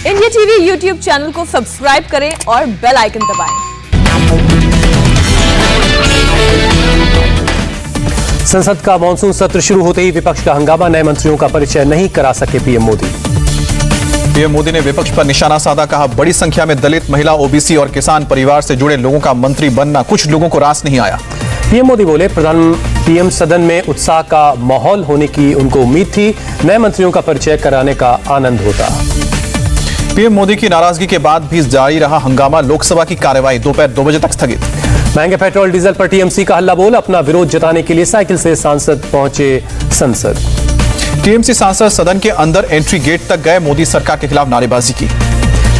India TV YouTube channel को subscribe करें और बेल आइकन दबाएं। संसद का मानसून सत्र शुरू होते ही विपक्ष का हंगामा, नए मंत्रियों का परिचय नहीं करा सके पीएम मोदी। पीएम मोदी ने विपक्ष पर निशाना साधा, कहा बड़ी संख्या में दलित, महिला, ओबीसी और किसान परिवार से जुड़े लोगों का मंत्री बनना कुछ लोगों को रास नहीं आया। पीएम मोदी बोले, पीएम सदन में उत्साह का माहौल होने की उनको उम्मीद थी, नए मंत्रियों का परिचय कराने का आनंद होता। पीएम मोदी की नाराजगी के बाद भी जारी रहा हंगामा, लोकसभा की कार्यवाही दोपहर 2 बजे तक स्थगित। महंगे पेट्रोल डीजल पर टीएमसी का हल्ला बोल, अपना विरोध जताने के लिए साइकिल से सांसद पहुंचे संसद। टीएमसी सांसद सदन के अंदर एंट्री गेट तक गए, मोदी सरकार के खिलाफ नारेबाजी की।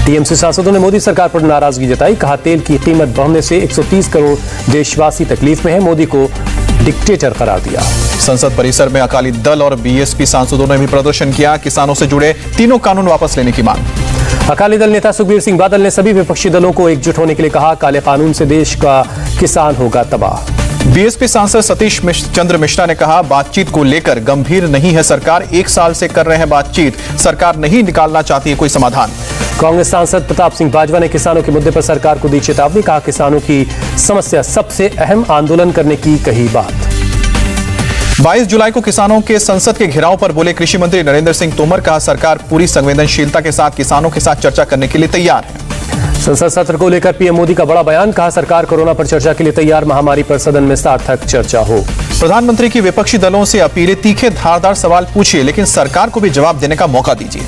टीएमसी सांसदों ने मोदी सरकार पर नाराजगी जताई, कहा तेल की कीमत बढ़ने से 130 करोड़ देशवासी तकलीफ में है, मोदी को डिक्टेटर करार दिया। संसद परिसर में अकाली दल और बीएसपी सांसदों ने भी प्रदर्शन किया, किसानों से जुड़े तीनों कानून वापस लेने की मांग। अकाली दल नेता सुखबीर सिंह बादल ने सभी विपक्षी दलों को एकजुट होने के लिए कहा, काले कानून से देश का किसान होगा तबाह। बीएसपी सांसद सतीश चंद्र मिश्रा ने कहा, बातचीत को लेकर गंभीर नहीं है सरकार, 1 साल से कर रहे हैं बातचीत, सरकार नहीं निकालना चाहती है कोई समाधान। कांग्रेस सांसद प्रताप सिंह बाजवा ने किसानों के मुद्दे पर सरकार को दी चेतावनी, कहा किसानों की समस्या सबसे अहम, आंदोलन करने की कही बात। 22 जुलाई को किसानों के संसद के घेराव पर बोले कृषि मंत्री नरेंद्र सिंह तोमर, कहा सरकार पूरी संवेदनशीलता के साथ किसानों के साथ चर्चा करने के लिए तैयार है। संसद सत्र को लेकर पीएम मोदी का बड़ा बयान, कहा सरकार कोरोना पर चर्चा के लिए तैयार, महामारी पर सदन में सार्थक चर्चा हो। प्रधानमंत्री की विपक्षी दलों से अपीलें, तीखे धारदार सवाल पूछिए लेकिन सरकार को भी जवाब देने का मौका दीजिए।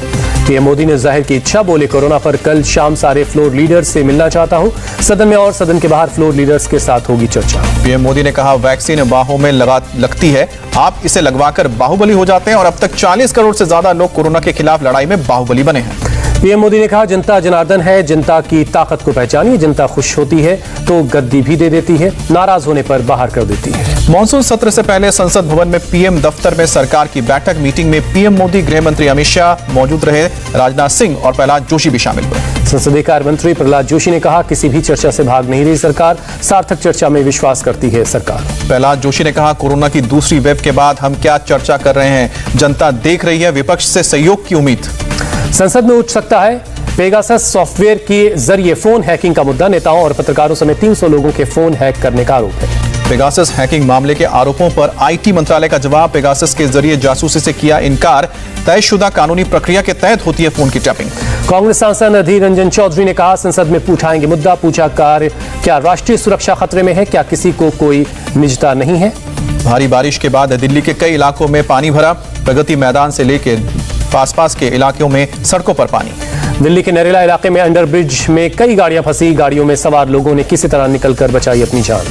पीएम मोदी ने जाहिर की इच्छा, बोले कोरोना पर कल शाम सारे फ्लोर लीडर्स से मिलना चाहता हूं, सदन में और सदन के बाहर फ्लोर लीडर्स के साथ होगी चर्चा। पीएम मोदी ने कहा वैक्सीन बाहों में लगती है, आप इसे लगवाकर बाहुबली हो जाते हैं और अब तक 40 करोड़ से ज्यादा लोग कोरोना के खिलाफ लड़ाई में बाहुबली बने हैं। पीएम मोदी ने कहा जनता जनार्दन है, जनता की ताकत को पहचानिए, जनता खुश होती है तो गद्दी भी दे देती है, नाराज होने पर बाहर कर देती है। मानसून सत्र से पहले संसद भवन में पीएम दफ्तर में सरकार की बैठक, मीटिंग में पीएम मोदी, गृह मंत्री अमित शाह मौजूद रहे, राजनाथ सिंह और प्रहलाद जोशी भी शामिल हुए। संसदीय कार्य मंत्री प्रहलाद जोशी ने कहा, किसी भी चर्चा से भाग नहीं रही सरकार, सार्थक चर्चा में विश्वास करती है सरकार। प्रहलाद जोशी ने कहा, कोरोना की दूसरी वेव के बाद हम क्या चर्चा कर रहे हैं, जनता देख रही है, विपक्ष से सहयोग की उम्मीद। संसद में उठ सकता है पेगासस सॉफ्टवेयर के जरिए फोन हैकिंग का मुद्दा, नेताओं और पत्रकारों समेत 300 लोगों के फोन हैक करने का आरोप है। पेगासस हैकिंग मामले के आरोपों पर आईटी मंत्रालय का जवाब, पेगासस के जरिए जासूसी से किया इनकार, तयशुदा कानूनी प्रक्रिया के तहत होती है फोन की टैपिंग। कांग्रेस सांसद अधीर रंजन चौधरी ने कहा, संसद में उठाएंगे मुद्दा, पूछा क्या राष्ट्रीय सुरक्षा खतरे में है, क्या किसी को कोई निजता नहीं है। भारी बारिश के बाद दिल्ली के कई इलाकों में पानी भरा, प्रगति मैदान से लेकर आसपास के इलाकों में सड़कों पर पानी। दिल्ली के नरेला इलाके में अंडरब्रिज में कई गाड़ियां फंसी, गाड़ियों में सवार लोगों ने किसी तरह निकलकर बचाई अपनी जान।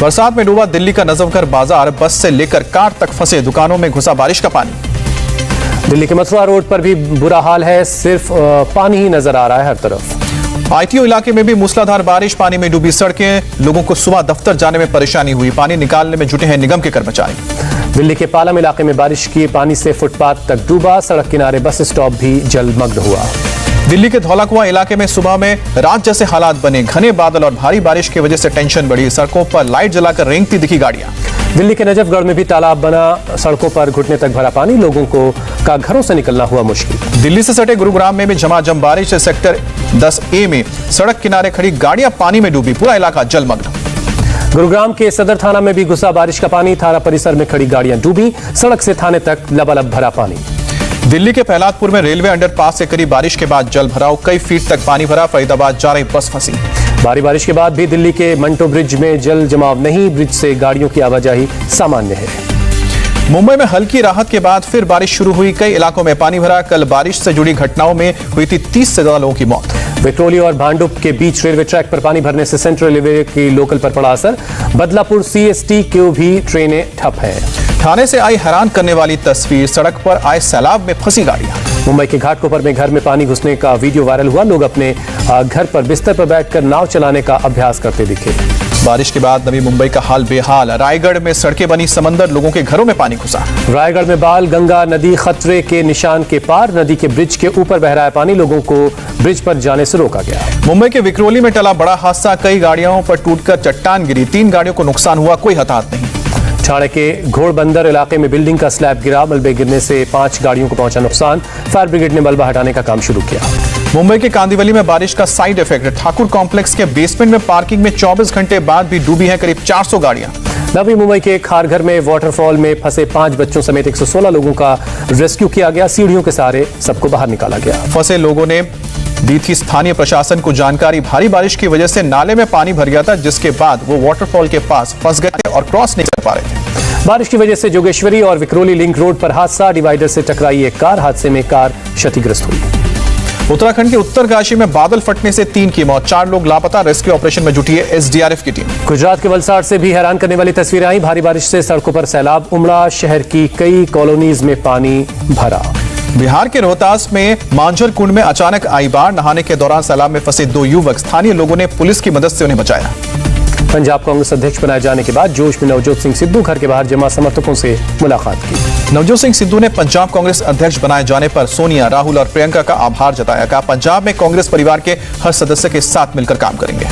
बरसात में डूबा दिल्ली का नजफगढ़ बाजार, बस से लेकर कार तक फंसे, दुकानों में घुसा बारिश का पानी। दिल्ली के मथुरा रोड पर भी बुरा हाल है, सिर्फ पानी ही नजर आ रहा है हर तरफ। आईटीओ इलाके में भी मूसलाधार बारिश, पानी में डूबी सड़कें, लोगों को सुबह दफ्तर जाने में परेशानी हुई, पानी निकालने में जुटे हैं निगम के कर्मचारी। दिल्ली के पालम इलाके में बारिश के पानी से फुटपाथ तक डूबा, सड़क किनारे बस स्टॉप भी जलमग्न हुआ। दिल्ली के धौलाकुआं इलाके में सुबह में रात जैसे हालात बने, घने बादल और भारी बारिश की वजह से टेंशन बढ़ी, सड़कों पर लाइट जलाकर रेंगती दिखी गाड़ियां। दिल्ली के नजफगढ़ में भी तालाब बना, सड़कों पर घुटने तक भरा पानी, लोगों का घरों से निकलना हुआ मुश्किल। दिल्ली से सटे गुरुग्राम में भी झमाझम बारिश से सेक्टर 10A में सड़क किनारे खड़ी गाड़ियां पानी में डूबी, पूरा इलाका जलमग्न। गुरुग्राम के सदर थाना में भी घुसा बारिश का पानी, थाना परिसर में खड़ी गाड़ियां डूबी, सड़क से थाने तक लबालब भरा पानी। दिल्ली के प्रहलादपुर में रेलवे अंडरपास से करीब बारिश के बाद जल भराव, कई फीट तक पानी भरा, फरीदाबाद जा रही बस फंसी। भारी बारिश के बाद भी दिल्ली के मंटो ब्रिज में जल जमाव नहीं, ब्रिज से गाड़ियों की आवाजाही सामान्य है। मुंबई में हल्की राहत के बाद फिर बारिश शुरू हुई, कई इलाकों में पानी भरा, कल बारिश से जुड़ी घटनाओं में हुई थी 30 से ज्यादा लोगों की मौत। विक्टोरिया और भांडुप के बीच रेलवे ट्रैक पर पानी भरने से सेंट्रल रेलवे की लोकल पर पड़ा असर, बदलापुर सीएसटी की भी ट्रेनें ठप हैं। थाने से आई हैरान करने वाली तस्वीर, सड़क पर आए सैलाब में फंसी गाड़ियां। मुंबई के घाटकोपर में घर में पानी घुसने का वीडियो वायरल हुआ, लोग अपने घर पर बिस्तर पर बैठकर नाव चलाने का अभ्यास करते दिखे। बारिश के बाद नवी मुंबई का हाल बेहाल, रायगढ़ में सड़कें बनी समंदर, लोगों के घरों में पानी घुसा। रायगढ़ में बाल गंगा नदी खतरे के निशान के पार, नदी के ब्रिज के ऊपर बह रहा है पानी, लोगों को ब्रिज पर जाने से रोका गया। मुंबई के विक्रोली में टला बड़ा हादसा, कई गाड़ियों पर टूटकर चट्टान गिरी, 3 गाड़ियों को नुकसान हुआ, कोई हताहत नहीं। ठाणे के घोड़बंदर इलाके में बिल्डिंग का स्लैब गिरा, मलबे गिरने से 5 गाड़ियों को पहुंचा नुकसान, फायर ब्रिगेड ने मलबा हटाने का काम शुरू किया। मुंबई के कांदिवली में बारिश का साइड इफेक्ट। ठाकुर कॉम्प्लेक्स के बेसमेंट में पार्किंग में 24 घंटे बाद भी डूबी हैं करीब 400 गाड़ियां। नवी मुंबई के खारघर में वाटरफॉल में फंसे 5 बच्चों समेत 116 लोगों का रेस्क्यू किया गया। सीढ़ियों के सहारे सबको बाहर निकाला गया। फंसे लोगों ने दी थी स्थानीय प्रशासन को जानकारी। भारी बारिश की वजह से नाले में पानी भर गया था, जिसके बाद वो वाटरफॉल के पास फंस गए थे और क्रॉस नहीं कर पा रहे थे। बारिश की वजह से जोगेश्वरी और विक्रोली लिंक रोड पर हादसा। डिवाइडर से टकराई एक कार। हादसे में कार क्षतिग्रस्त हुई। उत्तराखंड के उत्तरकाशी में बादल फटने से 3 की मौत, 4 लोग लापता। रेस्क्यू ऑपरेशन में जुटी है एसडीआरएफ की टीम। गुजरात के वलसाड से भी हैरान करने वाली तस्वीरें आई। भारी बारिश से सड़कों पर सैलाब उमड़ा। शहर की कई कॉलोनीज में पानी भरा। बिहार के रोहतास में मांझर कुंड में अचानक आई बाढ़। नहाने के दौरान सैलाब में फंसे 2 युवक। स्थानीय लोगों ने पुलिस की मदद से उन्हें बचाया। पंजाब कांग्रेस अध्यक्ष बनाए जाने के बाद जोश में नवजोत सिंह सिद्धू घर के बाहर जमा समर्थकों से मुलाकात की। नवजोत सिंह सिद्धू ने पंजाब कांग्रेस अध्यक्ष बनाए जाने पर सोनिया, राहुल और प्रियंका का आभार जताया। कहा, पंजाब में कांग्रेस परिवार के हर सदस्य के साथ मिलकर काम करेंगे।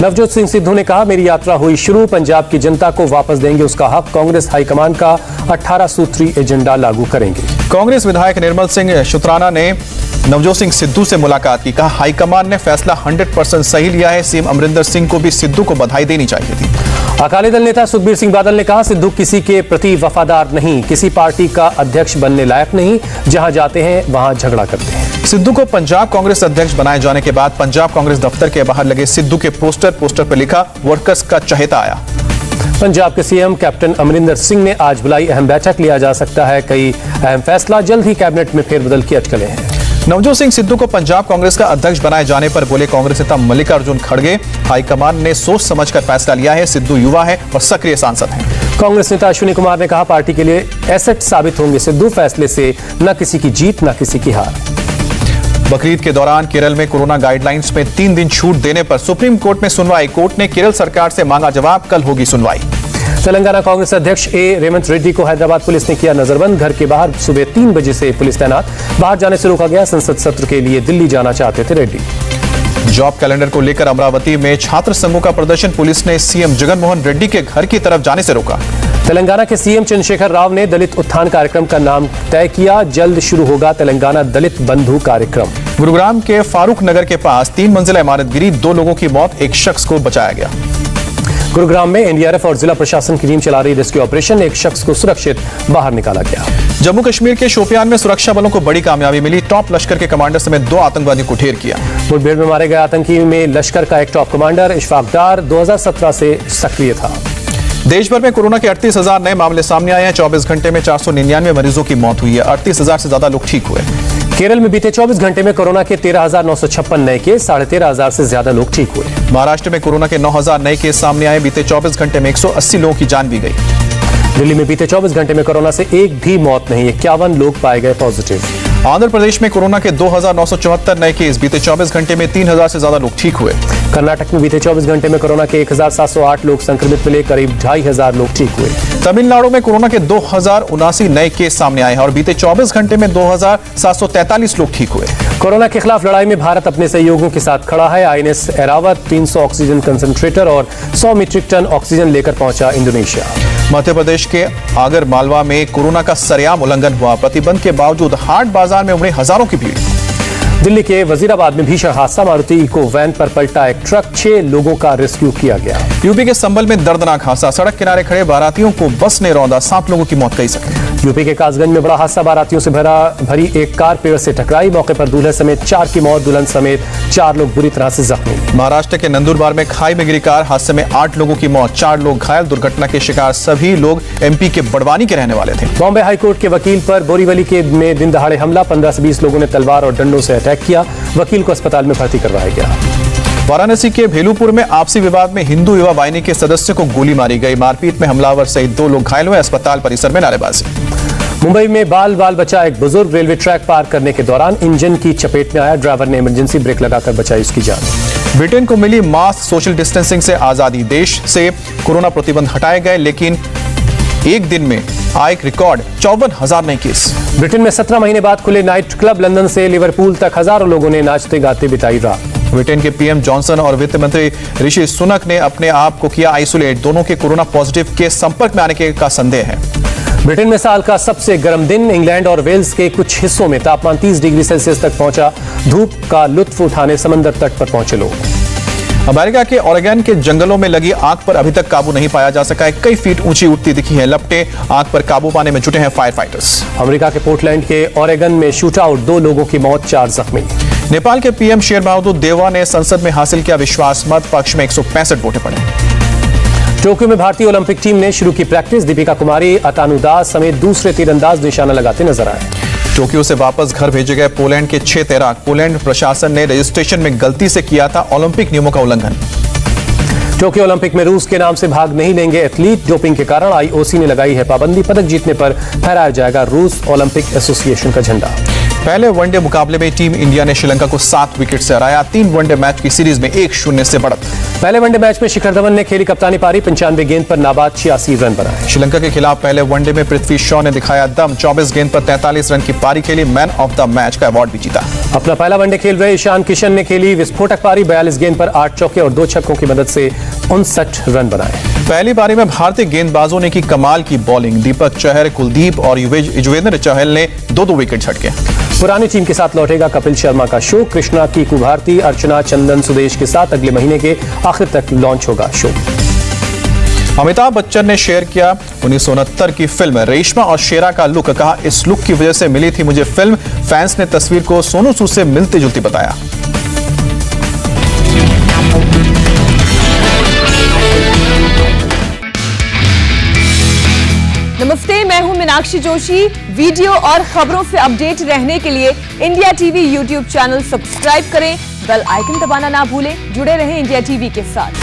नवजोत सिंह सिद्धू ने कहा, मेरी यात्रा हुई शुरू। पंजाब की जनता को वापस देंगे उसका हक। कांग्रेस हाईकमान का 18 सूत्री एजेंडा लागू करेंगे। कांग्रेस विधायक निर्मल सिंह शुत्राना ने नवजोत सिंह सिद्धू से मुलाकात की। कहा, हाईकमान ने फैसला 100% सही लिया है। सीएम अमरिंदर सिंह को भी सिद्धू को बधाई देनी चाहिए थी। अकाली दल नेता सुखबीर सिंह बादल ने कहा, सिद्धू किसी के प्रति वफादार नहीं, किसी पार्टी का अध्यक्ष बनने लायक नहीं। जहां जाते हैं वहां झगड़ा करते हैं। सिद्धू को पंजाब कांग्रेस अध्यक्ष बनाए जाने के बाद पंजाब कांग्रेस दफ्तर के बाहर लगे सिद्धू के पोस्टर पर लिखा, वर्कर्स का चहेता आया। पंजाब के सीएम कैप्टन अमरिंदर सिंह ने आज बुलाई अहम बैठक। लिया जा सकता है कई अहम फैसला। जल्द ही कैबिनेट में फेरबदल की अटकलें हैं। नवजोत सिंह सिद्धू को पंजाब कांग्रेस का अध्यक्ष बनाए जाने पर बोले कांग्रेस नेता मल्लिकार्जुन खड़गे, हाईकमान ने सोच समझकर फैसला लिया है। सिद्धू युवा है और सक्रिय सांसद हैं। कांग्रेस नेता अश्विनी कुमार ने कहा, पार्टी के लिए एसेट साबित होंगे सिद्धू। फैसले से न किसी की जीत न किसी की हार। बकरीद के दौरान केरल में कोरोना गाइडलाइंस में 3 दिन छूट देने पर सुप्रीम कोर्ट में सुनवाई। कोर्ट ने केरल सरकार से मांगा जवाब। कल होगी सुनवाई। तेलंगाना कांग्रेस अध्यक्ष रेवंत रेड्डी को हैदराबाद पुलिस ने किया नजरबंद। घर के बाहर सुबह 3 बजे से पुलिस तैनात। बाहर जाने से रोका गया। संसद सत्र के लिए दिल्ली जाना चाहते थे रेड्डी। जॉब कैलेंडर को लेकर अमरावती में छात्र संघों का प्रदर्शन। पुलिस ने सीएम जगनमोहन रेड्डी के घर की तरफ जाने से रोका। तेलंगाना के सीएम चंद्रशेखर राव ने दलित उत्थान कार्यक्रम का नाम तय किया। जल्द शुरू होगा तेलंगाना दलित बंधु कार्यक्रम। गुरुग्राम के फारूक नगर के पास 3 मंजिला इमारत गिरी। 2 लोगों की मौत, 1 शख्स को बचाया गया। गुरुग्राम में एनडीआरएफ और जिला प्रशासन की टीम चला रही रेस्क्यू ऑपरेशन। 1 शख्स को सुरक्षित बाहर निकाला गया। जम्मू कश्मीर के शोपियान में सुरक्षा बलों को बड़ी कामयाबी मिली। टॉप लश्कर के कमांडर समेत 2 आतंकवादियों को ढेर किया। मुठभेड़ में मारे गए आतंकी में लश्कर का एक टॉप कमांडर इशफाक डार 2017 से सक्रिय था। देश भर में कोरोना के 38,000 नए मामले सामने आए हैं। 24 घंटे में 499 मरीजों की मौत हुई है। 38,000 से ज्यादा लोग ठीक हुए। केरल में बीते 24 घंटे में कोरोना के 13,956 नए केस। 13,500 से ज्यादा लोग ठीक हुए। महाराष्ट्र में कोरोना के 9,000 नए केस सामने आए। बीते 24 घंटे में 180 लोगों की जान भी गई। दिल्ली में बीते 24 घंटे में कोरोना से एक भी मौत नहीं। 51 लोग पाए गए पॉजिटिव। आंध्र प्रदेश में कोरोना के 2,974 नए केस। बीते 24 घंटे में 3,000 से ज्यादा लोग ठीक हुए। कर्नाटक में बीते 24 घंटे में कोरोना के 1,708 लोग संक्रमित मिले। करीब 2,500 लोग ठीक हुए। तमिलनाडु में कोरोना के 2,079 नए केस सामने आए हैं और बीते 24 घंटे में 2,743 लोग ठीक हुए। कोरोना के खिलाफ लड़ाई में भारत अपने सहयोगियों के साथ खड़ा है। आईएनएस एरावत 300 ऑक्सीजन कंसंट्रेटर और 100 मीट्रिक टन ऑक्सीजन लेकर पहुंचा इंडोनेशिया। मध्य प्रदेश के आगर मालवा में कोरोना का सरेआम उल्लंघन हुआ। प्रतिबंध के बावजूद हाट बाजार में उमड़ी हजारों की भीड़। दिल्ली के वजीराबाद में भीषण हादसा। मारुति इको वैन पर पलटा एक ट्रक। 6 लोगों का रेस्क्यू किया गया। यूपी के संभल में दर्दनाक हादसा। सड़क किनारे खड़े बारातियों को बस ने रौंदा। 7 लोगों की मौत कई सके। यूपी के कासगंज में बड़ा हादसा। बारातियों से भरी एक कार पेड़ से टकराई। मौके पर दूल्हे समेत 4 की मौत। दुल्हन समेत 4 लोग बुरी तरह से जख्मी। महाराष्ट्र के नंदुरबार में खाई में गिरी कार। हादसे में 8 लोगों की मौत, 4 लोग घायल। दुर्घटना के शिकार सभी लोग एमपी के बड़वानी के रहने वाले थे। बॉम्बे हाईकोर्ट के वकील पर बोरीवली में दिन दहाड़े हमला। 15 से 20 लोगों ने तलवार और डंडों से अटैक किया। वकील को अस्पताल में भर्ती करवाया गया। वाराणसी के भेलूपुर में आपसी विवाद में हिंदू युवा वाहिनी के सदस्य को गोली मारी गई। मारपीट में हमलावर सहित 2 लोग घायल हुए। अस्पताल परिसर में नारेबाजी। मुंबई में बाल बचा एक बुजुर्ग। रेलवे ट्रैक पार करने के दौरान इंजन की चपेट में आया। ड्राइवर ने इमरजेंसी ब्रेक लगाकर बचाई उसकी जान। ब्रिटेन को मिली मास्क सोशल डिस्टेंसिंग से आजादी। देश से कोरोना प्रतिबंध हटाए गए, लेकिन एक दिन में आए रिकॉर्ड 54,000 नए केस। ब्रिटेन में 17 महीने बाद खुले नाइट क्लब। लंदन से लिवरपूल तक हजारों लोगों ने नाचते गाते बिताई रात। ब्रिटेन के पीएम जॉनसन और वित्त मंत्री ऋषि सुनक ने अपने आप को किया आइसोलेट। दोनों के कोरोना पॉजिटिव के संपर्क में आने का संदेह है। ब्रिटेन में साल का सबसे गर्म दिन। इंग्लैंड और वेल्स के कुछ हिस्सों में तापमान 30 डिग्री सेल्सियस तक पहुंचा। धूप का लुत्फ उठाने समंदर तट पर पहुंचे लोग। अमेरिका के ओरेगन के जंगलों में लगी आग पर अभी तक काबू नहीं पाया जा सका है। कई फीट ऊंची उठती दिखी है लपटें। आग पर काबू पाने में जुटे हैं फायर फाइटर्स। अमेरिका के पोर्टलैंड के ओरेगन में शूट आउट, 2 लोगों की मौत, 4 जख्मी। नेपाल के पीएम शेर बहादुर देवा ने संसद में हासिल किया विश्वास मत। पक्ष में 165 वोटें पड़े। टोक्यो में भारतीय ओलंपिक टीम ने शुरू की प्रैक्टिस। दीपिका कुमारी, अतानु दास समेत दूसरे तीरंदाज निशाना लगाते नजर आए। टोक्यो से वापस घर भेजे गए पोलैंड के 6 तैराक। पोलैंड प्रशासन ने रजिस्ट्रेशन में गलती से किया था ओलंपिक नियमों का उल्लंघन। टोक्यो ओलंपिक में रूस के नाम से भाग नहीं लेंगे एथलीट। डोपिंग के कारण आईओसी ने लगाई है पाबंदी। पदक जीतने पर फहराया जाएगा रूस ओलंपिक एसोसिएशन का झंडा। पहले वनडे मुकाबले में टीम इंडिया ने श्रीलंका को 7 विकेट से हराया। 3 वनडे मैच की सीरीज में 1-0 से बढ़त। पहले वनडे मैच में शिखर धवन ने खेली कप्तानी पारी। 95 गेंद पर नाबाद 86 रन बनाए। श्रीलंका के खिलाफ पहले वनडे में पृथ्वी शॉ ने दिखाया दम। 24 गेंद पर 43 रन की पारी खेली। मैन ऑफ द मैच का अवार्ड भी जीता। अपना पहला वनडे खेल रहे ईशान किशन ने खेली विस्फोटक पारी। 42 गेंद पर 8 चौके और 2 छक्कों की मदद से 59 रन बनाए। पहली पारी में भारतीय गेंदबाजों ने की कमाल की बॉलिंग। दीपक चहर, कुलदीप और युजवेंद्र चहल ने 2-2 विकेट झटके। पुरानी टीम के साथ लौटेगा कपिल शर्मा का शो। कृष्णा, कीकू भारती, अर्चना, चंदन, सुदेश के साथ अगले महीने के आखिर तक लॉन्च होगा शो। अमिताभ बच्चन ने शेयर किया 1969 की फिल्म रेशमा और शेरा का लुक। कहा, इस लुक की वजह से मिली थी मुझे फिल्म। फैंस ने तस्वीर को सोनू सूद से मिलती जुलती बताया। नमस्ते, मैं हूं मीनाक्षी जोशी। वीडियो और खबरों से अपडेट रहने के लिए India TV YouTube channel subscribe करें। बेल आइकन दबाना ना भूलें। जुड़े रहें इंडिया टीवी के साथ।